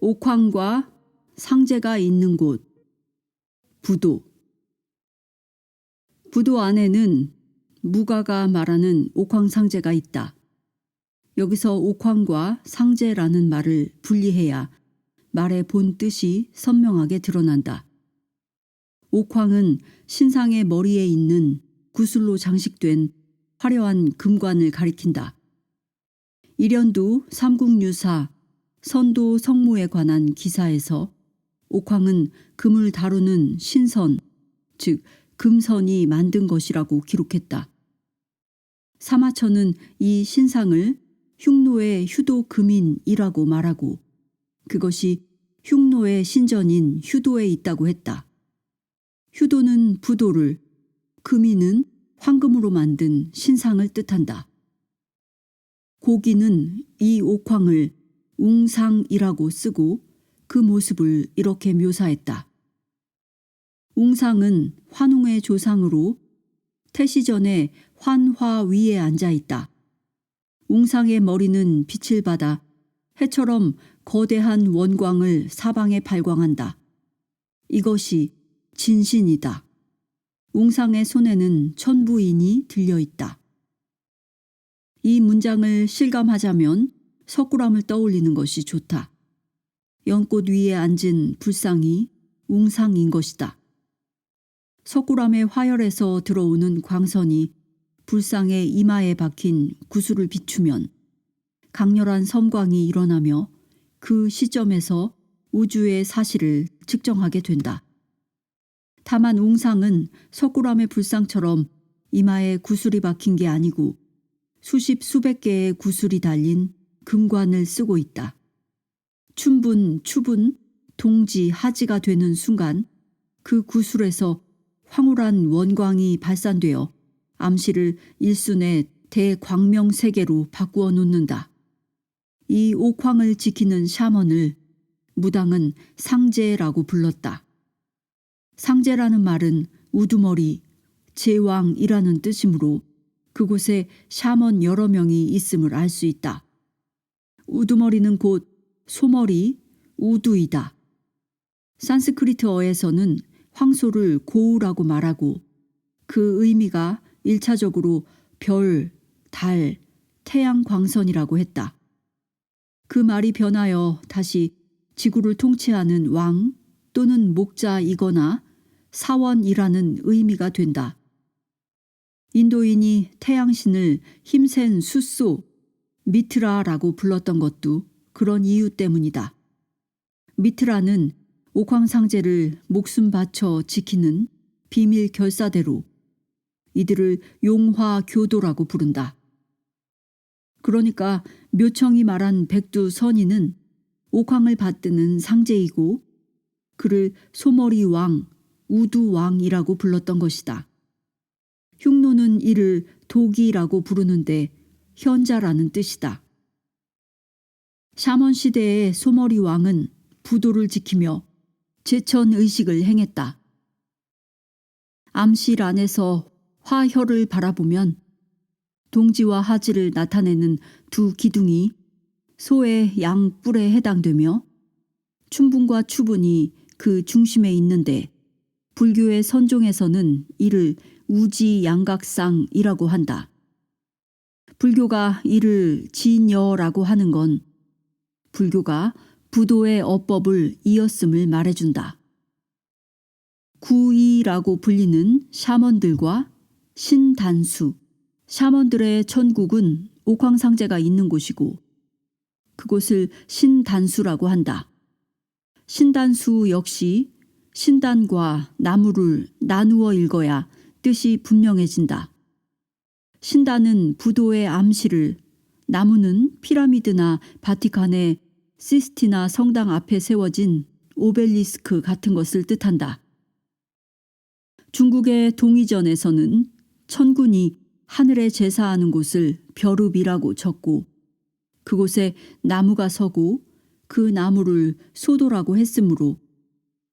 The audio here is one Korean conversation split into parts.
옥황과 상제가 있는 곳, 부도. 부도 안에는 무가가 말하는 옥황상제가 있다. 여기서 옥황과 상제라는 말을 분리해야 말의 본 뜻이 선명하게 드러난다. 옥황은 신상의 머리에 있는 구슬로 장식된 화려한 금관을 가리킨다. 일연두 삼국유사 선도 성무에 관한 기사에서 옥황은 금을 다루는 신선, 즉 금선이 만든 것이라고 기록했다. 사마천은 이 신상을 흉노의 휴도금인이라고 말하고 그것이 흉노의 신전인 휴도에 있다고 했다. 휴도는 부도를, 금인은 황금으로 만든 신상을 뜻한다. 고기는 이 옥황을 웅상이라고 쓰고 그 모습을 이렇게 묘사했다. 웅상은 환웅의 조상으로 태시전에 환화 위에 앉아 있다. 웅상의 머리는 빛을 받아 해처럼 거대한 원광을 사방에 발광한다. 이것이 진신이다. 웅상의 손에는 천부인이 들려있다. 이 문장을 실감하자면 석굴암을 떠올리는 것이 좋다. 연꽃 위에 앉은 불상이 웅상인 것이다. 석굴암의 화열에서 들어오는 광선이 불상의 이마에 박힌 구슬을 비추면 강렬한 섬광이 일어나며 그 시점에서 우주의 사실을 측정하게 된다. 다만 웅상은 석굴암의 불상처럼 이마에 구슬이 박힌 게 아니고 수십 수백 개의 구슬이 달린 금관을 쓰고 있다. 춘분, 추분, 동지, 하지가 되는 순간 그 구슬에서 황홀한 원광이 발산되어 암시를 일순의 대광명세계로 바꾸어 놓는다. 이 옥황을 지키는 샤먼을 무당은 상제라고 불렀다. 상제라는 말은 우두머리, 제왕이라는 뜻이므로 그곳에 샤먼 여러 명이 있음을 알 수 있다. 우두머리는 곧 소머리, 우두이다. 산스크리트어에서는 황소를 고우라고 말하고 그 의미가 1차적으로 별, 달, 태양 광선이라고 했다. 그 말이 변하여 다시 지구를 통치하는 왕 또는 목자이거나 사원이라는 의미가 된다. 인도인이 태양신을 힘센 숫소, 미트라라고 불렀던 것도 그런 이유 때문이다. 미트라는 옥황상제를 목숨 바쳐 지키는 비밀 결사대로 이들을 용화교도라고 부른다. 그러니까 묘청이 말한 백두선인은 옥황을 받드는 상제이고 그를 소머리 왕, 우두왕이라고 불렀던 것이다. 흉노는 이를 도기라고 부르는데 현자라는 뜻이다. 샤먼 시대의 소머리 왕은 부도를 지키며 제천의식을 행했다. 암실 안에서 화혈을 바라보면 동지와 하지를 나타내는 두 기둥이 소의 양 뿔에 해당되며 춘분과 추분이 그 중심에 있는데 불교의 선종에서는 이를 우지양각상이라고 한다. 불교가 이를 진여라고 하는 건 불교가 부도의 어법을 이었음을 말해준다. 구이라고 불리는 샤먼들과 신단수, 샤먼들의 천국은 옥황상제가 있는 곳이고 그곳을 신단수라고 한다. 신단수 역시 신단과 나무를 나누어 읽어야 뜻이 분명해진다. 신단은 부도의 암시를, 나무는 피라미드나 바티칸의 시스티나 성당 앞에 세워진 오벨리스크 같은 것을 뜻한다. 중국의 동이전에서는 천군이 하늘에 제사하는 곳을 벼룹이라고 적고 그곳에 나무가 서고 그 나무를 소도라고 했으므로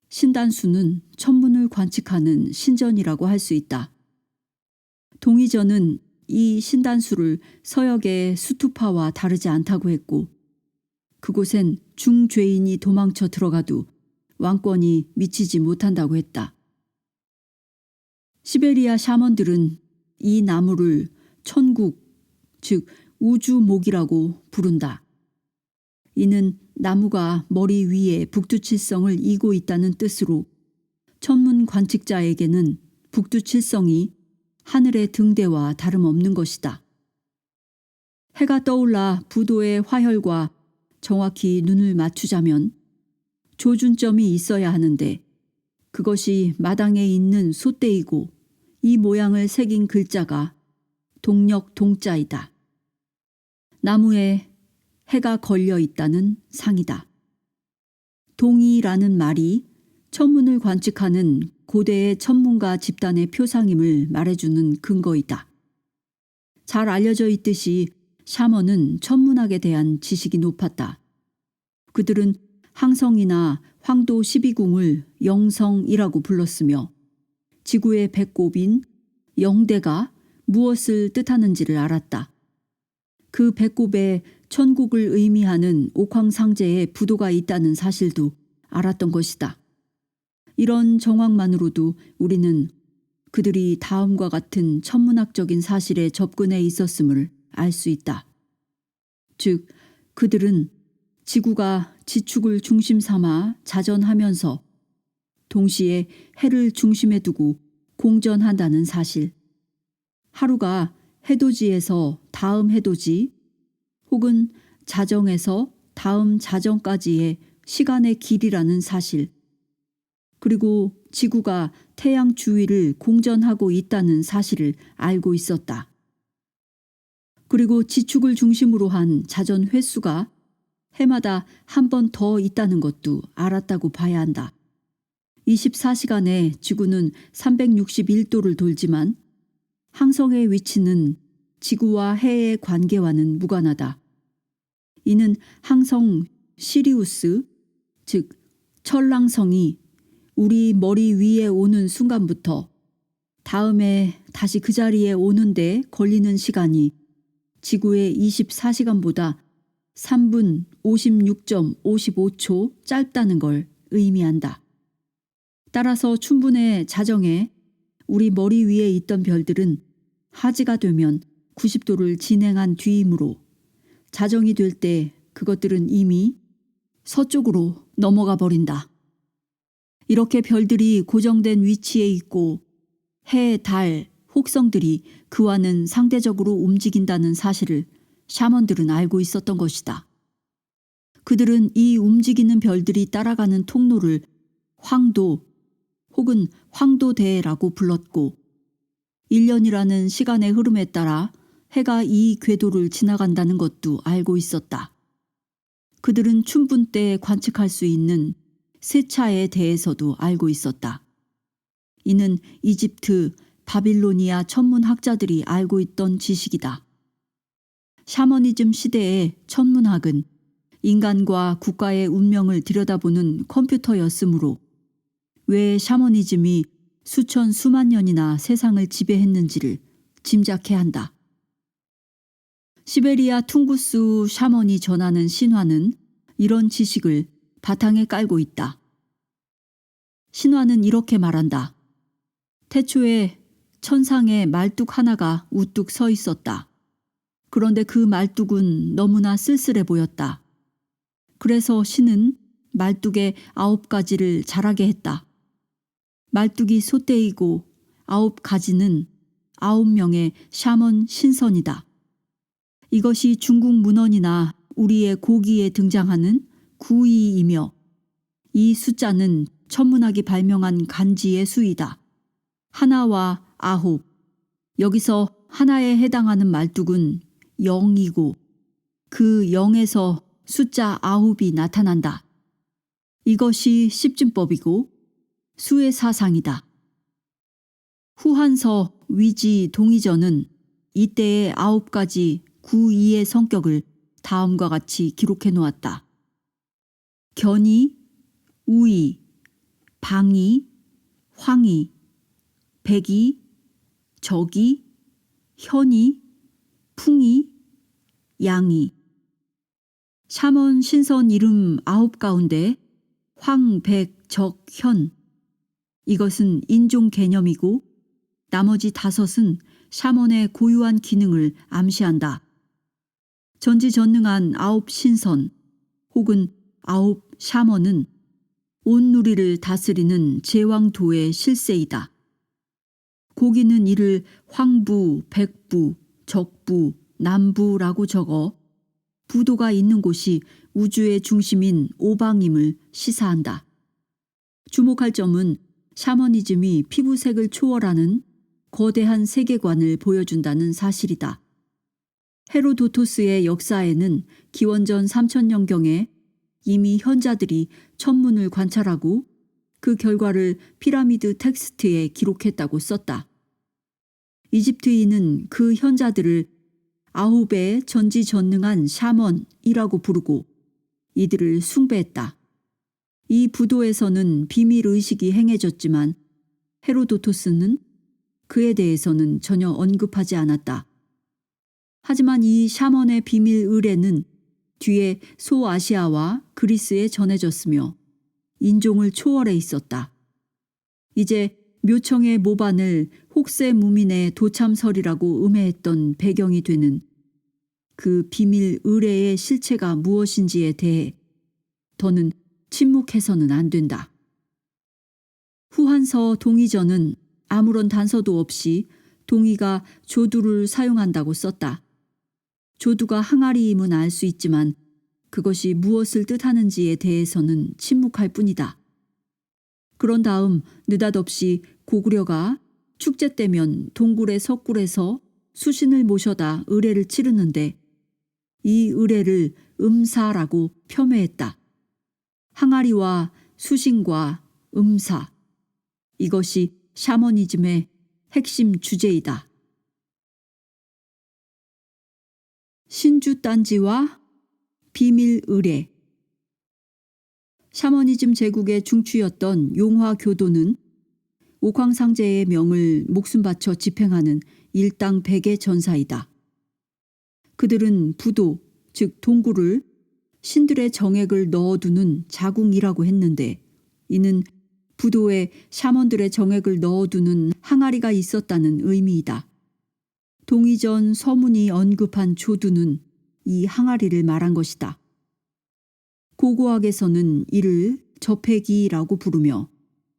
신단수는 천문을 관측하는 신전이라고 할 수 있다. 동이전은 이 신단수를 서역의 수투파와 다르지 않다고 했고 그곳엔 중죄인이 도망쳐 들어가도 왕권이 미치지 못한다고 했다. 시베리아 샤먼들은 이 나무를 천국, 즉 우주목이라고 부른다. 이는 나무가 머리 위에 북두칠성을 이고 있다는 뜻으로 천문 관측자에게는 북두칠성이 하늘의 등대와 다름없는 것이다. 해가 떠올라 부도의 화혈과 정확히 눈을 맞추자면 조준점이 있어야 하는데 그것이 마당에 있는 솥대이고 이 모양을 새긴 글자가 동력 동자이다. 나무에 해가 걸려 있다는 상이다. 동이라는 말이 천문을 관측하는 고대의 천문가 집단의 표상임을 말해주는 근거이다. 잘 알려져 있듯이 샤먼은 천문학에 대한 지식이 높았다. 그들은 항성이나 황도 12궁을 영성이라고 불렀으며 지구의 배꼽인 영대가 무엇을 뜻하는지를 알았다. 그 배꼽에 천국을 의미하는 옥황상제의 부도가 있다는 사실도 알았던 것이다. 이런 정황만으로도 우리는 그들이 다음과 같은 천문학적인 사실에 접근해 있었음을 알 수 있다. 즉, 그들은 지구가 지축을 중심 삼아 자전하면서 동시에 해를 중심에 두고 공전한다는 사실, 하루가 해돋이에서 다음 해돋이 혹은 자정에서 다음 자정까지의 시간의 길이라는 사실, 그리고 지구가 태양 주위를 공전하고 있다는 사실을 알고 있었다. 그리고 지축을 중심으로 한 자전 횟수가 해마다 한 번 더 있다는 것도 알았다고 봐야 한다. 24시간에 지구는 361도를 돌지만 항성의 위치는 지구와 해의 관계와는 무관하다. 이는 항성 시리우스, 즉 천랑성이 우리 머리 위에 오는 순간부터 다음에 다시 그 자리에 오는데 걸리는 시간이 지구의 24시간보다 3분 56.55초 짧다는 걸 의미한다. 따라서 춘분의 자정에 우리 머리 위에 있던 별들은 하지가 되면 90도를 진행한 뒤이므로 자정이 될 때 그것들은 이미 서쪽으로 넘어가 버린다. 이렇게 별들이 고정된 위치에 있고 해, 달, 혹성들이 그와는 상대적으로 움직인다는 사실을 샤먼들은 알고 있었던 것이다. 그들은 이 움직이는 별들이 따라가는 통로를 황도 혹은 황도대라고 불렀고 1년이라는 시간의 흐름에 따라 해가 이 궤도를 지나간다는 것도 알고 있었다. 그들은 춘분 때 관측할 수 있는 세차에 대해서도 알고 있었다. 이는 이집트, 바빌로니아 천문학자들이 알고 있던 지식이다. 샤머니즘 시대의 천문학은 인간과 국가의 운명을 들여다보는 컴퓨터였으므로 왜 샤머니즘이 수천 수만 년이나 세상을 지배했는지를 짐작해야 한다. 시베리아 퉁구스 샤먼이 전하는 신화는 이런 지식을 바탕에 깔고 있다. 신화는 이렇게 말한다. 태초에 천상에 말뚝 하나가 우뚝 서 있었다. 그런데 그 말뚝은 너무나 쓸쓸해 보였다. 그래서 신은 말뚝에 9가지를 자라게 했다. 말뚝이 솥대이고 9가지는 9명의 샤먼 신선이다. 이것이 중국 문헌이나 우리의 고기에 등장하는 구이이며 이 숫자는 천문학이 발명한 간지의 수이다. 하나와 9, 여기서 하나에 해당하는 말뚝은 0이고 그 0에서 숫자 9이 나타난다. 이것이 십진법이고 수의 사상이다. 후한서 위지 동의전은 이때의 9가지 구이의 성격을 다음과 같이 기록해 놓았다. 견이, 우이, 방이, 황이, 백이, 적이, 현이, 풍이, 양이. 샤먼 신선 이름 9 가운데 황, 백, 적, 현 이것은 인종 개념이고 나머지 5은 샤먼의 고유한 기능을 암시한다. 전지전능한 9 신선 혹은 9 샤먼은 온 누리를 다스리는 제왕도의 실세이다. 고기는 이를 황부, 백부, 적부, 남부라고 적어 부도가 있는 곳이 우주의 중심인 오방임을 시사한다. 주목할 점은 샤머니즘이 피부색을 초월하는 거대한 세계관을 보여준다는 사실이다. 헤로도토스의 역사에는 기원전 3000년경에 이미 현자들이 천문을 관찰하고 그 결과를 피라미드 텍스트에 기록했다고 썼다. 이집트인은 그 현자들을 9의 전지전능한 샤먼이라고 부르고 이들을 숭배했다. 이 부도에서는 비밀의식이 행해졌지만 헤로도토스는 그에 대해서는 전혀 언급하지 않았다. 하지만 이 샤먼의 비밀 의뢰는 뒤에 소아시아와 그리스에 전해졌으며 인종을 초월해 있었다. 이제 묘청의 모반을 혹세무민의 도참설이라고 음해했던 배경이 되는 그 비밀 의뢰의 실체가 무엇인지에 대해 더는 침묵해서는 안 된다. 후한서 동의전은 아무런 단서도 없이 동의가 조두를 사용한다고 썼다. 조두가 항아리임은 알 수 있지만 그것이 무엇을 뜻하는지에 대해서는 침묵할 뿐이다. 그런 다음 느닷없이 고구려가 축제 때면 동굴의 석굴에서 수신을 모셔다 의례를 치르는데 이 의례를 음사라고 폄훼했다. 항아리와 수신과 음사, 이것이 샤머니즘의 핵심 주제이다. 신주딴지와 비밀 의례. 샤머니즘 제국의 중추였던 용화교도는 옥황상제의 명을 목숨 바쳐 집행하는 일당백의 전사이다. 그들은 부도, 즉 동굴을 신들의 정액을 넣어두는 자궁이라고 했는데 이는 부도에 샤먼들의 정액을 넣어두는 항아리가 있었다는 의미이다. 동의전 서문이 언급한 조두는 이 항아리를 말한 것이다. 고고학에서는 이를 저폐기라고 부르며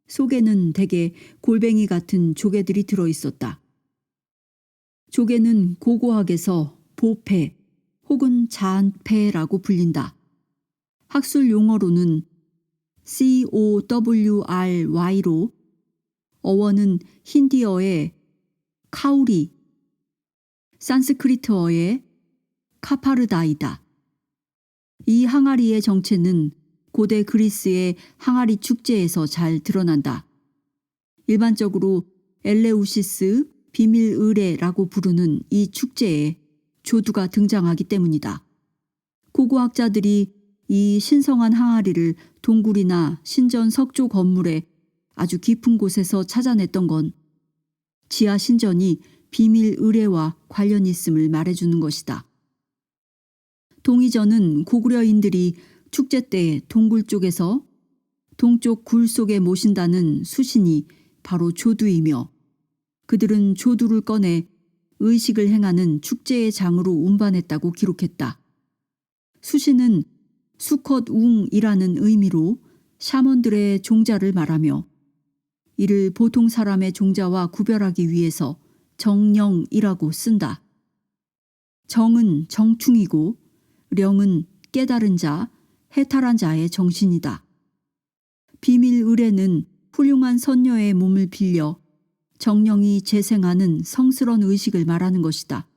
속에는 대개 골뱅이 같은 조개들이 들어있었다. 조개는 고고학에서 보폐 혹은 잔폐라고 불린다. 학술 용어로는 COWRY로 어원은 힌디어의 카우리, 산스크리트어의 카파르다이다. 이 항아리의 정체는 고대 그리스의 항아리 축제에서 잘 드러난다. 일반적으로 엘레우시스 비밀 의례라고 부르는 이 축제에 조두가 등장하기 때문이다. 고고학자들이 이 신성한 항아리를 동굴이나 신전 석조 건물의 아주 깊은 곳에서 찾아냈던 건 지하 신전이 비밀 의례와 관련이 있음을 말해주는 것이다. 동의전은 고구려인들이 축제 때 동굴 쪽에서 동쪽 굴 속에 모신다는 수신이 바로 조두이며 그들은 조두를 꺼내 의식을 행하는 축제의 장으로 운반했다고 기록했다. 수신은 수컷웅이라는 의미로 샤먼들의 종자를 말하며 이를 보통 사람의 종자와 구별하기 위해서 정령이라고 쓴다. 정은 정충이고 령은 깨달은 자, 해탈한 자의 정신이다. 비밀 의례는 훌륭한 선녀의 몸을 빌려 정령이 재생하는 성스러운 의식을 말하는 것이다.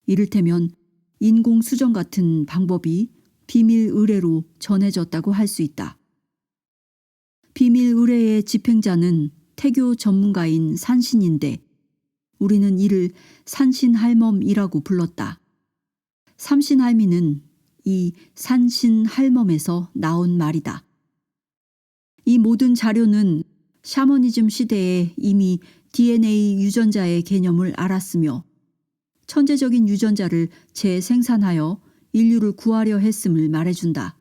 이를테면 인공수정 같은 방법이 비밀 의례로 전해졌다고 할 수 있다. 비밀 의례의 집행자는 태교 전문가인 산신인데 우리는 이를 산신할멈이라고 불렀다. 삼신할미는 이 산신할멈에서 나온 말이다. 이 모든 자료는 샤머니즘 시대에 이미 DNA 유전자의 개념을 알았으며 천재적인 유전자를 재생산하여 인류를 구하려 했음을 말해준다.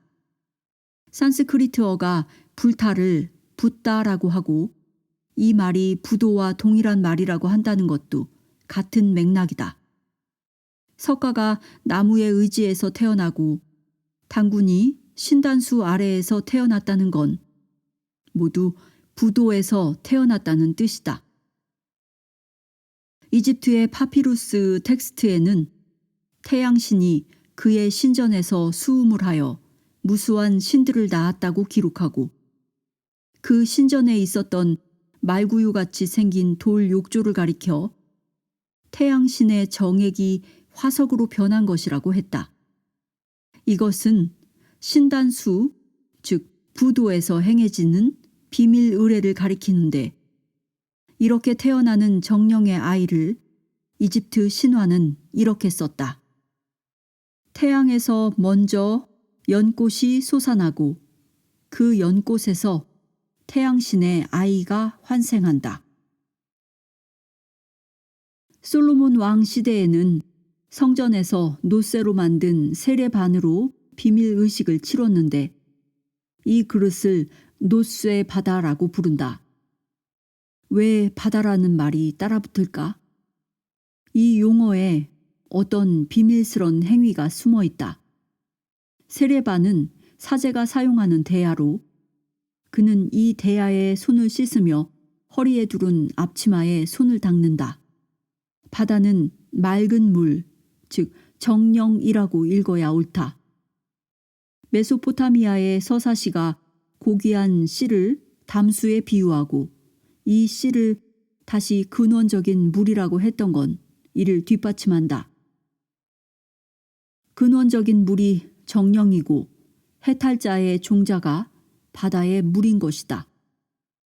산스크리트어가 불타를 붓다라고 하고 이 말이 부도와 동일한 말이라고 한다는 것도 같은 맥락이다. 석가가 나무의 의지에서 태어나고 당군이 신단수 아래에서 태어났다는 건 모두 부도에서 태어났다는 뜻이다. 이집트의 파피루스 텍스트에는 태양신이 그의 신전에서 수음을 하여 무수한 신들을 낳았다고 기록하고 그 신전에 있었던 말구유같이 생긴 돌 욕조를 가리켜 태양신의 정액이 화석으로 변한 것이라고 했다. 이것은 신단수, 즉 부도에서 행해지는 비밀 의례를 가리키는데 이렇게 태어나는 정령의 아이를 이집트 신화는 이렇게 썼다. 태양에서 먼저 연꽃이 솟아나고 그 연꽃에서 태양신의 아이가 환생한다. 솔로몬 왕 시대에는 성전에서 노쇠로 만든 세례반으로 비밀 의식을 치렀는데 이 그릇을 노쇠 바다라고 부른다. 왜 바다라는 말이 따라붙을까? 이 용어에 어떤 비밀스런 행위가 숨어 있다. 세례반은 사제가 사용하는 대야로 그는 이 대야에 손을 씻으며 허리에 두른 앞치마에 손을 닦는다. 바다는 맑은 물, 즉 정령이라고 읽어야 옳다. 메소포타미아의 서사시가 고귀한 씨를 담수에 비유하고 이 씨를 다시 근원적인 물이라고 했던 건 이를 뒷받침한다. 근원적인 물이 정령이고 해탈자의 종자가 바다의 물인 것이다.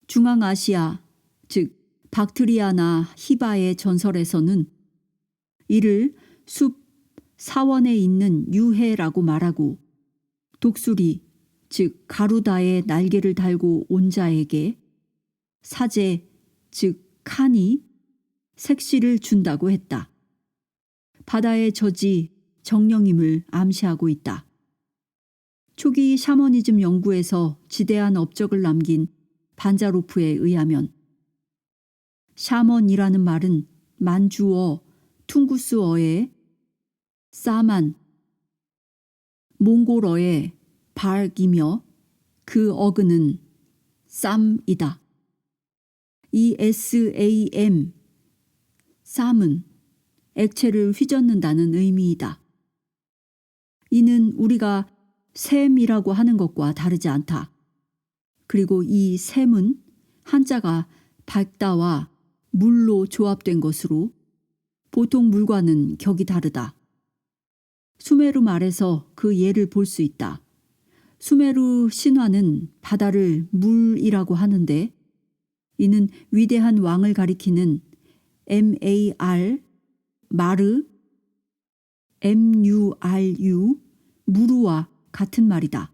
중앙아시아, 즉 박트리아나 히바의 전설에서는 이를 숲 사원에 있는 유해라고 말하고 독수리, 즉 가루다의 날개를 달고 온 자에게 사제, 즉 칸이 색시를 준다고 했다. 바다의 저지 정령임을 암시하고 있다. 초기 샤머니즘 연구에서 지대한 업적을 남긴 반자로프에 의하면 샤먼이라는 말은 만주어, 퉁구스어의 사만, 몽골어의 발이며 그 어근은 쌈이다. 이 SAM, 쌈은 액체를 휘젓는다는 의미이다. 이는 우리가 샘이라고 하는 것과 다르지 않다. 그리고 이 샘은 한자가 밝다와 물로 조합된 것으로 보통 물과는 격이 다르다. 수메르 말에서 그 예를 볼 수 있다. 수메르 신화는 바다를 물이라고 하는데 이는 위대한 왕을 가리키는 MAR, 마르, MURU, 무르와 같은 말이다.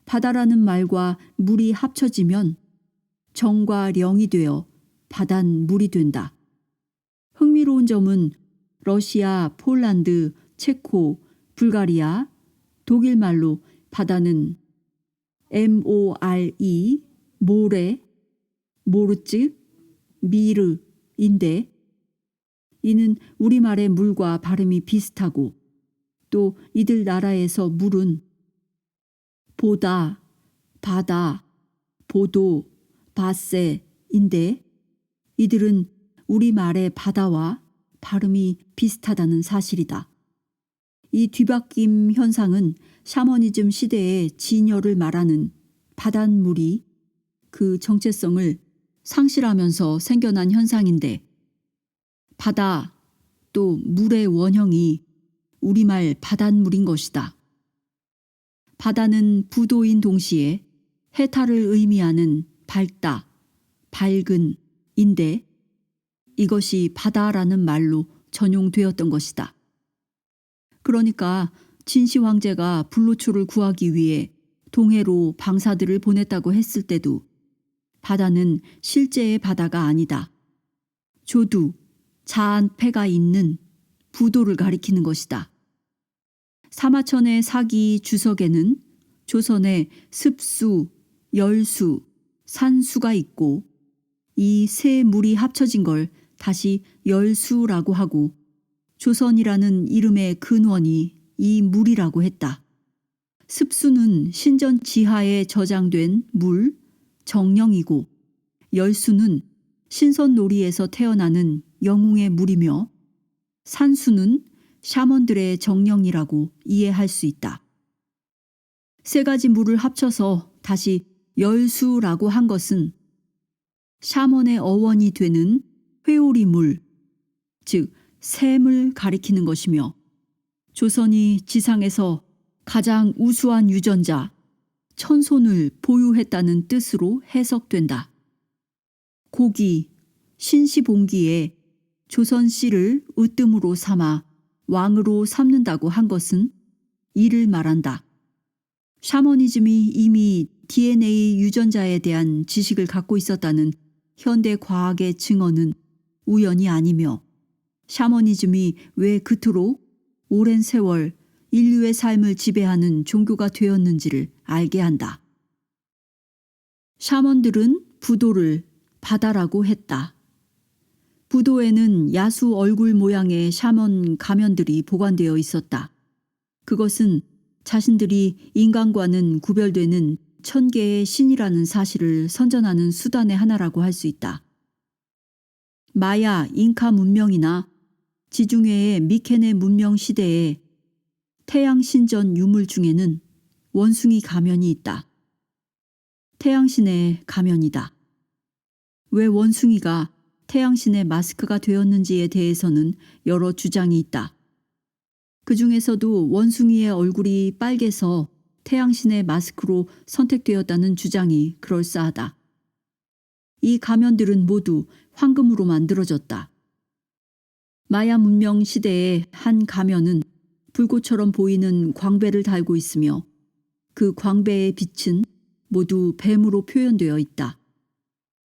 바다라는 말과 물이 합쳐지면 정과 령이 되어 바단 물이 된다. 흥미로운 점은 러시아, 폴란드, 체코, 불가리아, 독일 말로 바다는 MORE, 모레, 모르츠, 미르인데 이는 우리말의 물과 발음이 비슷하고 또 이들 나라에서 물은 보다, 바다, 보도, 바세인데 이들은 우리말의 바다와 발음이 비슷하다는 사실이다. 이 뒤바뀜 현상은 샤머니즘 시대의 진열을 말하는 바닷물이 그 정체성을 상실하면서 생겨난 현상인데 바다 또 물의 원형이 우리말 바닷물인 것이다. 바다는 부도인 동시에 해탈을 의미하는 밝다, 밝은인데 이것이 바다라는 말로 전용되었던 것이다. 그러니까 진시 황제가 불로초를 구하기 위해 동해로 방사들을 보냈다고 했을 때도 바다는 실제의 바다가 아니다. 조두, 자한 패가 있는 부도를 가리키는 것이다. 사마천의 사기 주석에는 조선의 습수, 열수, 산수가 있고 이 세 물이 합쳐진 걸 다시 열수라고 하고 조선이라는 이름의 근원이 이 물이라고 했다. 습수는 신전 지하에 저장된 물, 정령이고 열수는 신선놀이에서 태어나는 영웅의 물이며 산수는 샤먼들의 정령이라고 이해할 수 있다. 세 가지 물을 합쳐서 다시 열수라고 한 것은 샤먼의 어원이 되는 회오리물, 즉 샘을 가리키는 것이며 조선이 지상에서 가장 우수한 유전자, 천손을 보유했다는 뜻으로 해석된다. 고기, 신시봉기에 조선 씨를 으뜸으로 삼아 왕으로 삼는다고 한 것은 이를 말한다. 샤머니즘이 이미 DNA 유전자에 대한 지식을 갖고 있었다는 현대 과학의 증언은 우연이 아니며 샤머니즘이 왜 그토록 오랜 세월 인류의 삶을 지배하는 종교가 되었는지를 알게 한다. 샤먼들은 부도를 바다라고 했다. 부도에는 야수 얼굴 모양의 샤먼 가면들이 보관되어 있었다. 그것은 자신들이 인간과는 구별되는 천계의 신이라는 사실을 선전하는 수단의 하나라고 할 수 있다. 마야 잉카 문명이나 지중해의 미케네 문명 시대에 태양신전 유물 중에는 원숭이 가면이 있다. 태양신의 가면이다. 왜 원숭이가 태양신의 마스크가 되었는지에 대해서는 여러 주장이 있다. 그 중에서도 원숭이의 얼굴이 빨개서 태양신의 마스크로 선택되었다는 주장이 그럴싸하다. 이 가면들은 모두 황금으로 만들어졌다. 마야 문명 시대의 한 가면은 불꽃처럼 보이는 광배를 달고 있으며 그 광배의 빛은 모두 뱀으로 표현되어 있다.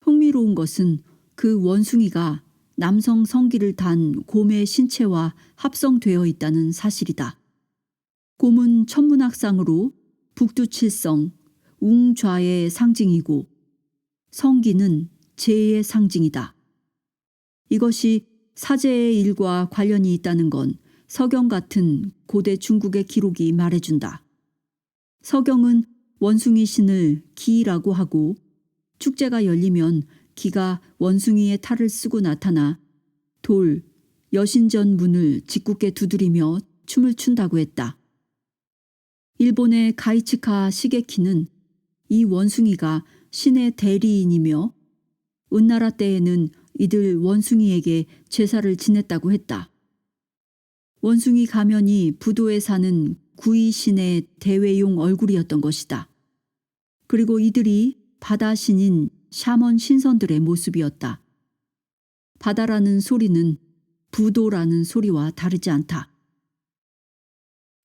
흥미로운 것은 그 원숭이가 남성 성기를 단 곰의 신체와 합성되어 있다는 사실이다. 곰은 천문학상으로 북두칠성, 웅좌의 상징이고 성기는 재의 상징이다. 이것이 사제의 일과 관련이 있다는 건 서경 같은 고대 중국의 기록이 말해준다. 서경은 원숭이 신을 기라고 하고 축제가 열리면 기가 원숭이의 탈을 쓰고 나타나 돌, 여신전 문을 짓궂게 두드리며 춤을 춘다고 했다. 일본의 가이츠카 시게키는 이 원숭이가 신의 대리인이며 은나라 때에는 이들 원숭이에게 제사를 지냈다고 했다. 원숭이 가면이 부도에 사는 구이신의 대외용 얼굴이었던 것이다. 그리고 이들이 바다 신인 샤먼 신선들의 모습이었다. 바다라는 소리는 부도라는 소리와 다르지 않다.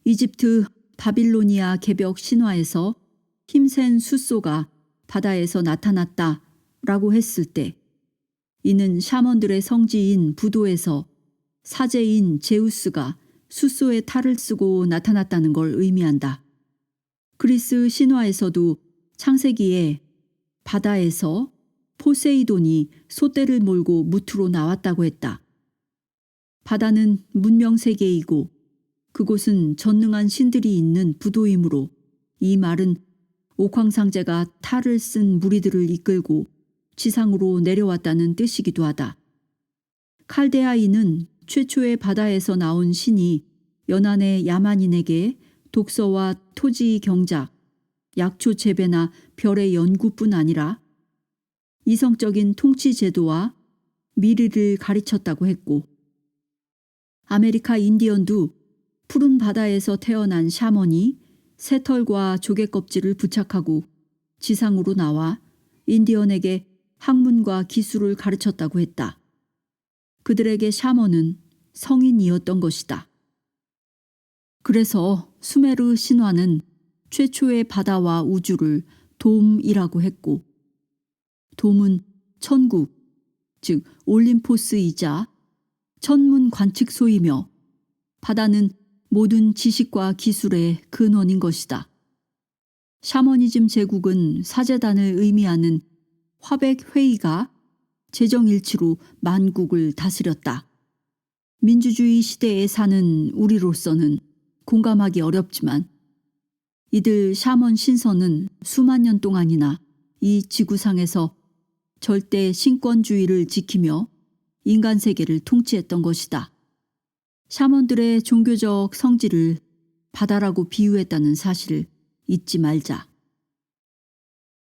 이집트 바빌로니아 개벽 신화에서 힘센 숫소가 바다에서 나타났다 라고 했을 때 이는 샤먼들의 성지인 부도에서 사제인 제우스가 숫소의 탈을 쓰고 나타났다는 걸 의미한다. 그리스 신화에서도 창세기에 바다에서 포세이돈이 솥대를 몰고 무트로 나왔다고 했다. 바다는 문명세계이고 그곳은 전능한 신들이 있는 부도이므로 이 말은 옥황상제가 탈을 쓴 무리들을 이끌고 지상으로 내려왔다는 뜻이기도 하다. 칼데아인은 최초의 바다에서 나온 신이 연안의 야만인에게 독서와 토지 경작, 약초 재배나 별의 연구뿐 아니라 이성적인 통치 제도와 미리를 가르쳤다고 했고 아메리카 인디언도 푸른 바다에서 태어난 샤먼이 새털과 조개 껍질을 부착하고 지상으로 나와 인디언에게 학문과 기술을 가르쳤다고 했다. 그들에게 샤먼은 성인이었던 것이다. 그래서 수메르 신화는 최초의 바다와 우주를 돔이라고 했고 돔은 천국, 즉 올림포스이자 천문 관측소이며 바다는 모든 지식과 기술의 근원인 것이다. 샤머니즘 제국은 사제단을 의미하는 화백회의가 재정일치로 만국을 다스렸다. 민주주의 시대에 사는 우리로서는 공감하기 어렵지만 이들 샤먼 신선은 수만 년 동안이나 이 지구상에서 절대 신권주의를 지키며 인간 세계를 통치했던 것이다. 샤먼들의 종교적 성질을 바다라고 비유했다는 사실을 잊지 말자.